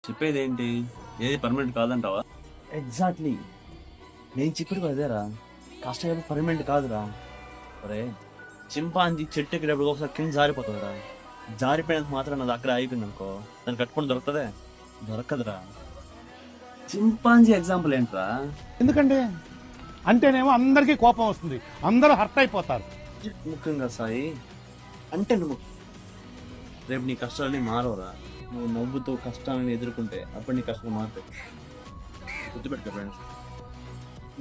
చెప్పేది ఏంటి? ఏది పర్మనెంట్ కాదంటావా? ఎగ్జాక్ట్లీ, నేను చెప్పేది అదేరా. కష్టం పర్మనెంట్ కాదురా. అరే, చింపాంజీ చెట్టు ఎక్కేటప్పుడు ఒకసారి కింద జారిపోతుందిరా. జారిపోయినందుకు మాత్రం నాది అక్కడ అయిపోయింది అనుకో, దాన్ని కట్టుకొని దొరుకుతుందే? దొరకదురా. చింపాంజీ ఎగ్జాంపుల్ ఏంట్రా? ఎందుకంటే అంటేనేమో అందరికీ కోపం వస్తుంది, అందరూ హర్ట్ అయిపోతారు. ముఖ్యంగా సాయి అంటే నువ్వు రేపు నీ కష్టాలని మారవరా. నువ్వు నవ్వుతూ కష్టాలను ఎదుర్కొంటే అప్పుడు నీ కష్టాలు మారుతాయి. గుర్తుపెట్టుకో ఫ్రెండ్స్,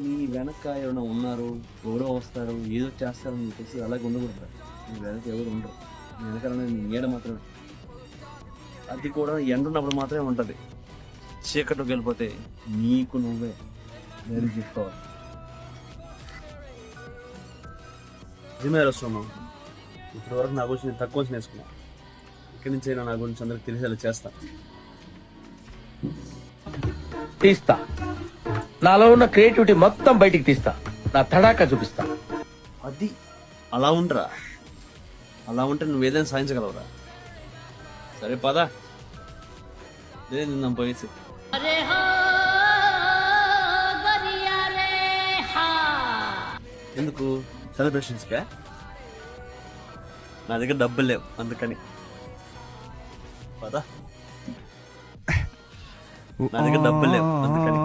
నీ వెనక ఎవరైనా ఉన్నారు, ఎవరో వస్తారు, ఏదో చేస్తారని చెప్పేసి అలాగే ఉండకూడదు. నీ వెనక ఎవరు ఉండరు. నీ వెనక నీ నీడ మాత్రమే. అది కూడా ఎండ ఉన్నప్పుడు మాత్రమే ఉంటుంది. చీకట్లోకి వెళ్ళిపోతే నీకు నువ్వే నేను చూసుకోవాలి. నిజమే వస్తున్నాను. ఇప్పటి వరకు నా గురించి నేను తక్కువ వేసుకున్నాను. ఇక్కడి నుంచి అయినా నా గురించి అందరికి తెలిసేలా చేస్తా. తీస్తా, నాలో ఉన్న క్రియేటివిటీ మొత్తం బయటికి తీస్తా, నా తడాకా చూపిస్తా. అది అలా ఉండరా. అలా ఉంటే నువ్వు ఏదైనా సాధించగలవురా. సరే పదా, నేను తిందాం పోయేసి. ఎందుకు? సెలబ్రేషన్స్కా? నా దగ్గర డబ్బులు లేవు అందుకని. పదా, నా దగ్గర డబ్బులు లేవు అందుకని.